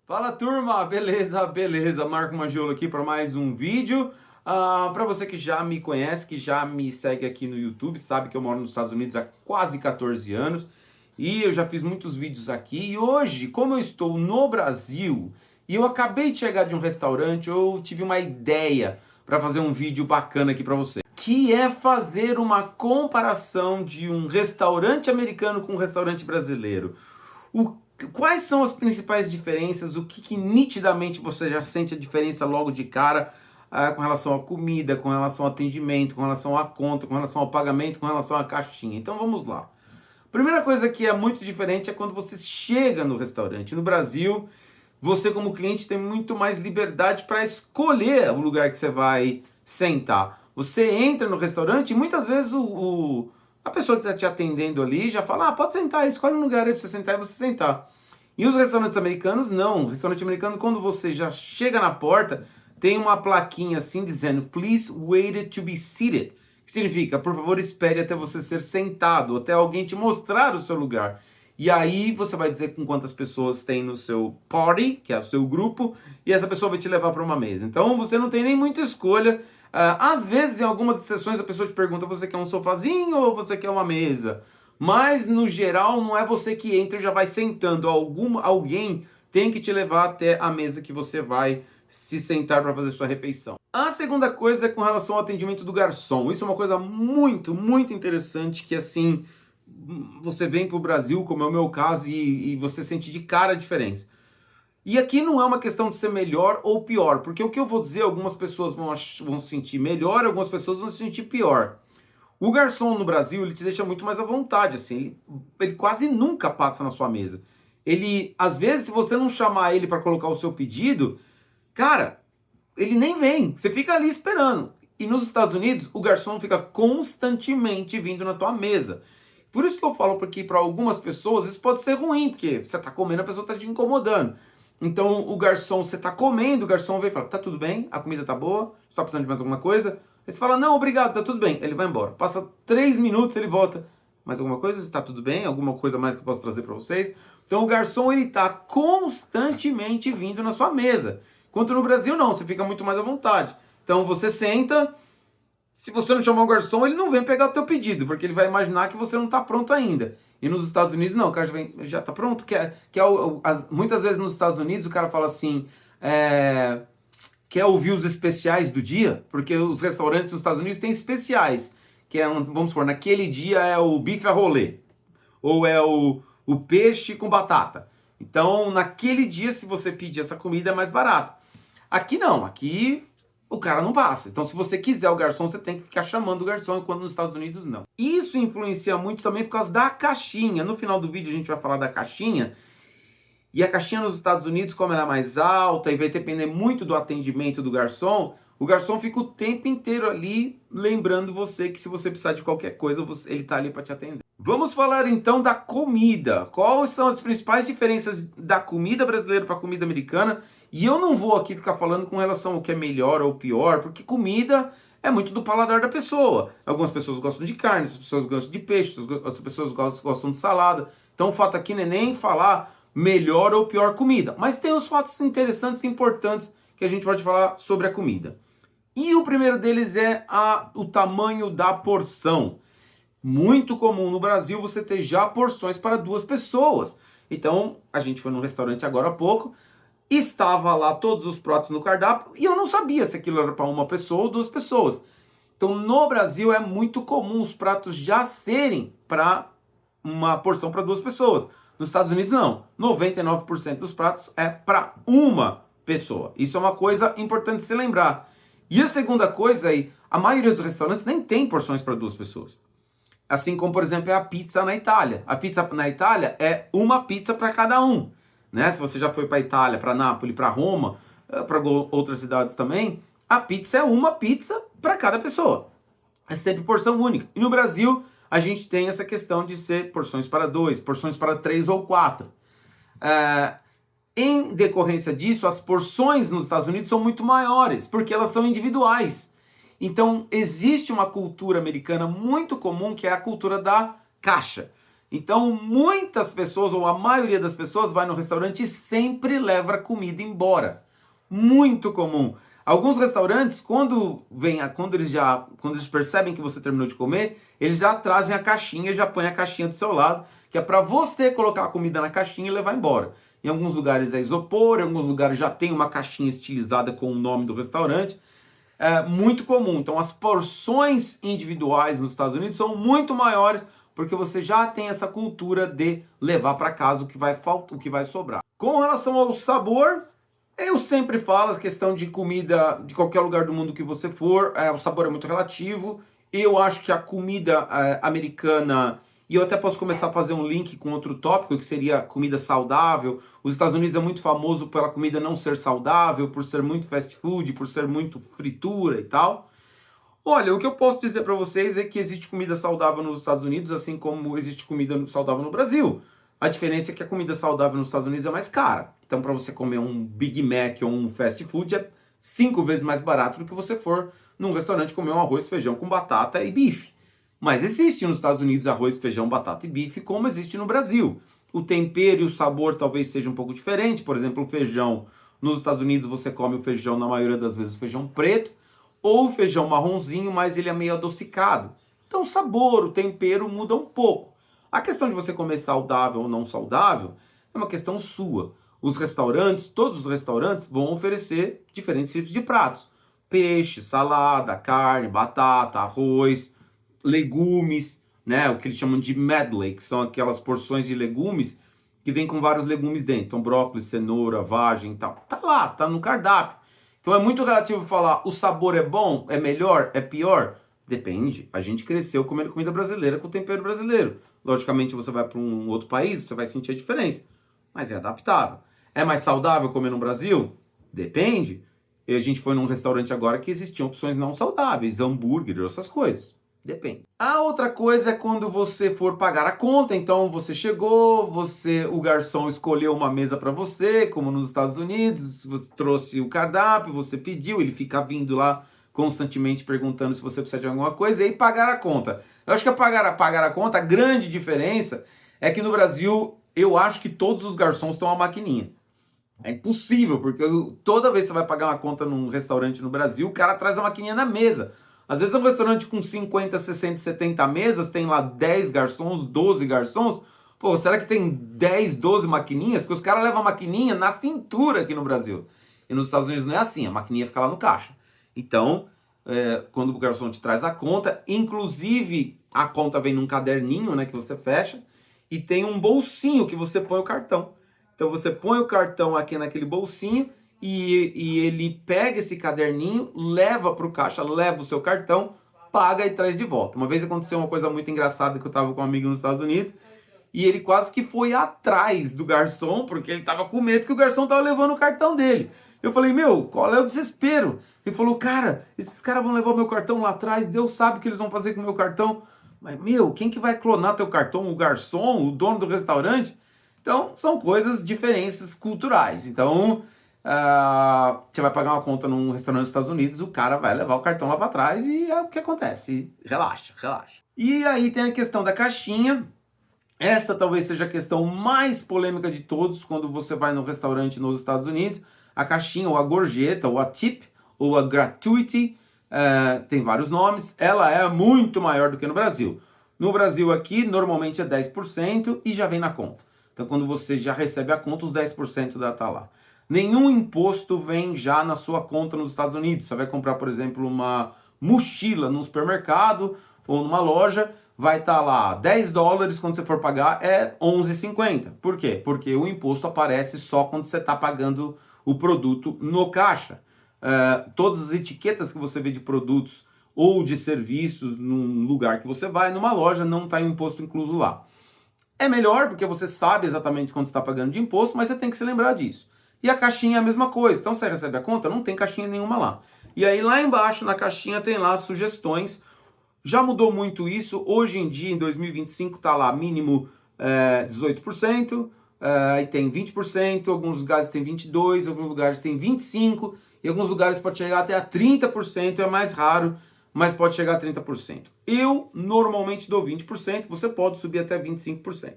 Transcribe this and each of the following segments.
Fala turma, beleza, beleza. Marco Maggiolo aqui para mais um vídeo. Para você que já me conhece, que já me segue aqui no YouTube, sabe que eu moro nos Estados Unidos há quase 14 anos e eu já fiz muitos vídeos aqui. E hoje, como eu estou no Brasil e eu acabei de chegar de um restaurante, eu tive uma ideia para fazer um vídeo bacana aqui para você, que é fazer uma comparação de um restaurante americano com um restaurante brasileiro. O Quais são as principais diferenças? O que nitidamente você já sente a diferença logo de cara com relação à comida, com relação ao atendimento, com relação à conta, com relação ao pagamento, com relação à caixinha? Então vamos lá. Primeira coisa que é muito diferente é quando você chega no restaurante. No Brasil, você como cliente tem muito mais liberdade para escolher o lugar que você vai sentar. Você entra no restaurante e muitas vezes a pessoa que está te atendendo ali já fala, pode sentar, escolhe um lugar aí para você sentar e você sentar. E os restaurantes americanos, não. O restaurante americano, quando você já chega na porta, tem uma plaquinha assim dizendo, please wait to be seated. Que significa, por favor, espere até você ser sentado, até alguém te mostrar o seu lugar. E aí você vai dizer com quantas pessoas tem no seu party, que é o seu grupo, e essa pessoa vai te levar para uma mesa. Então você não tem nem muita escolha. Às vezes, em algumas sessões, a pessoa te pergunta: você quer um sofazinho ou você quer uma mesa? Mas no geral, não é você que entra e já vai sentando. Alguém tem que te levar até a mesa que você vai se sentar para fazer sua refeição. A segunda coisa é com relação ao atendimento do garçom. Isso é uma coisa muito, muito interessante que assim você vem para o Brasil, como é o meu caso, e você sente de cara a diferença. E aqui não é uma questão de ser melhor ou pior, porque o que eu vou dizer, algumas pessoas vão sentir melhor, algumas pessoas vão se sentir pior. O garçom no Brasil, ele te deixa muito mais à vontade, assim, ele quase nunca passa na sua mesa. Ele, às vezes, se você não chamar ele para colocar o seu pedido, cara, ele nem vem, você fica ali esperando. E nos Estados Unidos, o garçom fica constantemente vindo na tua mesa. Por isso que eu falo porque para algumas pessoas isso pode ser ruim, porque você está comendo, a pessoa está te incomodando. Então o garçom, você está comendo, o garçom vem e fala, tá tudo bem, a comida tá boa, você está precisando de mais alguma coisa? Aí você fala, não, obrigado, tá tudo bem. Ele vai embora. Passa 3 minutos, ele volta. Mais alguma coisa? Está tudo bem? Alguma coisa mais que eu posso trazer para vocês? Então o garçom, ele está constantemente vindo na sua mesa. Enquanto no Brasil não, você fica muito mais à vontade. Então você senta, se você não chamar o garçom, ele não vem pegar o teu pedido, porque ele vai imaginar que você não está pronto ainda. E nos Estados Unidos, não, o cara já está pronto. Muitas vezes nos Estados Unidos o cara fala assim, quer ouvir os especiais do dia? Porque os restaurantes nos Estados Unidos têm especiais, que é, vamos supor, naquele dia é o bife a rolê, ou é o peixe com batata. Então, naquele dia, se você pedir essa comida, é mais barato. Aqui não, aqui o cara não passa. Então, se você quiser o garçom, você tem que ficar chamando o garçom, enquanto nos Estados Unidos não. Isso influencia muito também por causa da caixinha. No final do vídeo a gente vai falar da caixinha. E a caixinha nos Estados Unidos, como ela é mais alta e vai depender muito do atendimento do garçom, o garçom fica o tempo inteiro ali lembrando você que se você precisar de qualquer coisa, ele está ali para te atender. Vamos falar então da comida. Quais são as principais diferenças da comida brasileira para a comida americana? E eu não vou aqui ficar falando com relação ao que é melhor ou pior, porque comida é muito do paladar da pessoa. Algumas pessoas gostam de carne, outras pessoas gostam de peixe, outras pessoas gostam de salada. Então o fato aqui não é nem falar melhor ou pior comida, mas tem os fatos interessantes e importantes que a gente pode falar sobre a comida. E o primeiro deles é o tamanho da porção. Muito comum no Brasil você ter já porções para 2 pessoas. Então, a gente foi num restaurante agora há pouco, estava lá todos os pratos no cardápio e eu não sabia se aquilo era para uma pessoa ou 2 pessoas. Então, no Brasil é muito comum os pratos já serem para uma porção para 2 pessoas. Nos Estados Unidos não. 99% dos pratos é para uma pessoa. Isso é uma coisa importante se lembrar. E a segunda coisa aí, a maioria dos restaurantes nem tem porções para 2 pessoas. Assim como, por exemplo, é a pizza na Itália. A pizza na Itália é uma pizza para cada um. Né? Se você já foi para Itália, para Nápoles, para Roma, para outras cidades também, a pizza é uma pizza para cada pessoa. É sempre porção única. E no Brasil, a gente tem essa questão de ser porções para 2, porções para 3 ou 4. Em decorrência disso, as porções nos Estados Unidos são muito maiores, porque elas são individuais. Então, existe uma cultura americana muito comum, que é a cultura da caixa. Então, muitas pessoas, ou a maioria das pessoas, vai no restaurante e sempre leva a comida embora. Muito comum. Alguns restaurantes, quando eles percebem que você terminou de comer, eles já trazem a caixinha e já põem a caixinha do seu lado, que é para você colocar a comida na caixinha e levar embora. Em alguns lugares é isopor, em alguns lugares já tem uma caixinha estilizada com o nome do restaurante. É muito comum. Então, as porções individuais nos Estados Unidos são muito maiores, porque você já tem essa cultura de levar para casa o que vai sobrar. Com relação ao sabor, eu sempre falo a questão de comida de qualquer lugar do mundo que você for, o sabor é muito relativo. Eu acho que a comida americana, e eu até posso começar a fazer um link com outro tópico, que seria comida saudável. Os Estados Unidos é muito famoso pela comida não ser saudável, por ser muito fast food, por ser muito fritura e tal. Olha, o que eu posso dizer para vocês é que existe comida saudável nos Estados Unidos, assim como existe comida saudável no Brasil. A diferença é que a comida saudável nos Estados Unidos é mais cara. Então, para você comer um Big Mac ou um fast food, é 5 vezes mais barato do que você for num restaurante comer um arroz, feijão com batata e bife. Mas existe nos Estados Unidos arroz, feijão, batata e bife, como existe no Brasil. O tempero e o sabor talvez seja um pouco diferente. Por exemplo, o feijão, nos Estados Unidos você come o feijão, na maioria das vezes, o feijão preto, ou o feijão marronzinho, mas ele é meio adocicado. Então o sabor, o tempero muda um pouco. A questão de você comer saudável ou não saudável é uma questão sua. Os restaurantes, todos os restaurantes vão oferecer diferentes tipos de pratos. Peixe, salada, carne, batata, arroz, legumes, né? O que eles chamam de medley, que são aquelas porções de legumes que vem com vários legumes dentro. Então brócolis, cenoura, vagem e tal. Tá lá, tá no cardápio. Então é muito relativo falar, o sabor é bom, é melhor, é pior? Depende. A gente cresceu comendo comida brasileira com tempero brasileiro. Logicamente você vai para um outro país, você vai sentir a diferença. Mas é adaptável. É mais saudável comer no Brasil? Depende. E a gente foi num restaurante agora que existiam opções não saudáveis, hambúrguer, essas coisas. Depende. A outra coisa é quando você for pagar a conta. Então você chegou, o garçom escolheu uma mesa para você, como nos Estados Unidos, você trouxe o cardápio, você pediu, ele fica vindo lá constantemente perguntando se você precisa de alguma coisa e aí pagar a conta. Eu acho que pagar a conta, a grande diferença é que no Brasil eu acho que todos os garçons têm uma maquininha. É impossível, porque toda vez que você vai pagar uma conta num restaurante no Brasil, o cara traz a maquininha na mesa. Às vezes é um restaurante com 50, 60, 70 mesas, tem lá 10 garçons, 12 garçons. Pô, será que tem 10, 12 maquininhas? Porque os caras levam a maquininha na cintura aqui no Brasil. E nos Estados Unidos não é assim, a maquininha fica lá no caixa. Então, quando o garçom te traz a conta, inclusive a conta vem num caderninho, né, que você fecha, e tem um bolsinho que você põe o cartão. Então você põe o cartão aqui naquele bolsinho, e ele pega esse caderninho, leva para o caixa, leva o seu cartão, paga e traz de volta. Uma vez aconteceu uma coisa muito engraçada que eu estava com um amigo nos Estados Unidos e ele quase que foi atrás do garçom porque ele estava com medo que o garçom estava levando o cartão dele. Eu falei, meu, qual é o desespero? Ele falou, cara, esses caras vão levar o meu cartão lá atrás, Deus sabe o que eles vão fazer com o meu cartão. Mas, meu, quem que vai clonar teu cartão? O garçom, o dono do restaurante? Então, são coisas, diferenças culturais. Então, você vai pagar uma conta num restaurante dos Estados Unidos, o cara vai levar o cartão lá para trás e é o que acontece. Relaxa, relaxa. E aí tem a questão da caixinha. Essa talvez seja a questão mais polêmica de todos quando você vai no restaurante nos Estados Unidos. A caixinha, ou a gorjeta, ou a tip, ou a gratuity, tem vários nomes. Ela é muito maior do que no Brasil. No Brasil aqui, normalmente é 10% e já vem na conta. Então, quando você já recebe a conta, os 10% já está lá. Nenhum imposto vem já na sua conta nos Estados Unidos. Você vai comprar, por exemplo, uma mochila num supermercado ou numa loja, vai estar lá $10, quando você for pagar é 11,50. Por quê? Porque o imposto aparece só quando você está pagando o produto no caixa. Todas as etiquetas que você vê de produtos ou de serviços num lugar que você vai, numa loja, não está imposto incluso lá. É melhor porque você sabe exatamente quanto está pagando de imposto, mas você tem que se lembrar disso. E a caixinha é a mesma coisa. Então você recebe a conta, não tem caixinha nenhuma lá. E aí lá embaixo na caixinha tem lá as sugestões. Já mudou muito isso. Hoje em dia, em 2025, está lá mínimo 18%, aí tem 20%, alguns lugares tem 22%, alguns lugares tem 25%, e alguns lugares pode chegar até a 30%, é mais raro. mas pode chegar a 30%. Eu normalmente dou 20%, você pode subir até 25%.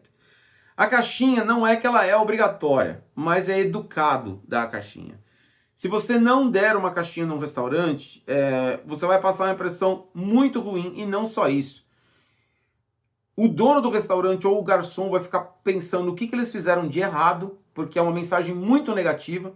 A caixinha não é que ela é obrigatória, mas é educado dar a caixinha. Se você não der uma caixinha num restaurante, você vai passar uma impressão muito ruim, e não só isso. O dono do restaurante ou o garçom vai ficar pensando o que eles fizeram de errado, porque é uma mensagem muito negativa.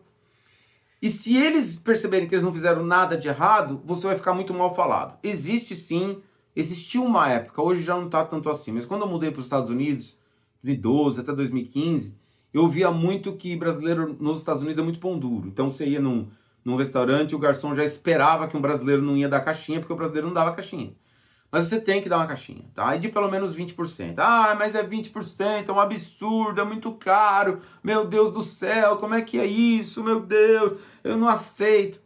E se eles perceberem que eles não fizeram nada de errado, você vai ficar muito mal falado. Existe sim, existiu uma época, hoje já não está tanto assim, mas quando eu mudei para os Estados Unidos, 2012 até 2015, eu via muito que brasileiro nos Estados Unidos é muito pão duro. Então você ia num restaurante, o garçom já esperava que um brasileiro não ia dar caixinha, porque o brasileiro não dava caixinha. Mas você tem que dar uma caixinha, tá? E de pelo menos 20%. Ah, mas é 20%, é um absurdo, é muito caro. Meu Deus do céu, como é que é isso? Meu Deus, eu não aceito.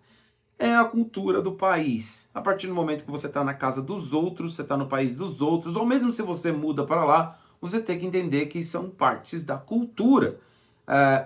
É a cultura do país. A partir do momento que você está na casa dos outros, você está no país dos outros, ou mesmo se você muda para lá, você tem que entender que são partes da cultura.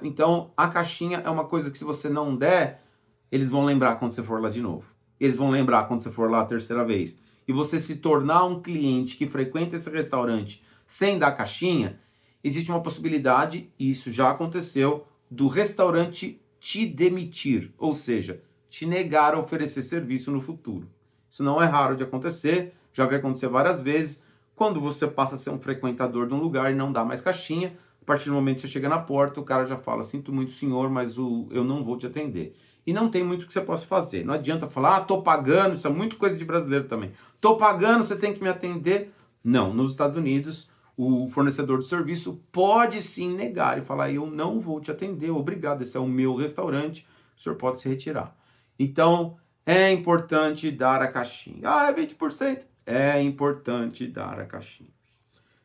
Então, a caixinha é uma coisa que se você não der, eles vão lembrar quando você for lá de novo. Eles vão lembrar quando você for lá a terceira vez. E você se tornar um cliente que frequenta esse restaurante sem dar caixinha, existe uma possibilidade, e isso já aconteceu, do restaurante te demitir, ou seja, te negar a oferecer serviço no futuro. Isso não é raro de acontecer, já vai acontecer várias vezes, quando você passa a ser um frequentador de um lugar e não dá mais caixinha, a partir do momento que você chega na porta, o cara já fala, sinto muito senhor, mas eu não vou te atender. E não tem muito que você possa fazer. Não adianta falar, tô pagando, isso é muito coisa de brasileiro também. Tô pagando, você tem que me atender. Não, nos Estados Unidos, o fornecedor de serviço pode sim negar e falar, eu não vou te atender, obrigado, esse é o meu restaurante, o senhor pode se retirar. Então, é importante dar a caixinha. Ah, é 20%. É importante dar a caixinha.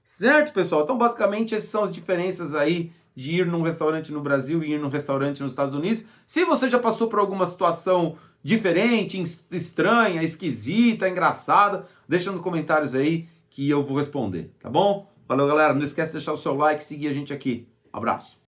Certo, pessoal? Então, basicamente, essas são as diferenças aí de ir num restaurante no Brasil e ir num restaurante nos Estados Unidos. Se você já passou por alguma situação diferente, estranha, esquisita, engraçada, deixa nos comentários aí que eu vou responder, tá bom? Valeu, galera. Não esquece de deixar o seu like e seguir a gente aqui. Abraço.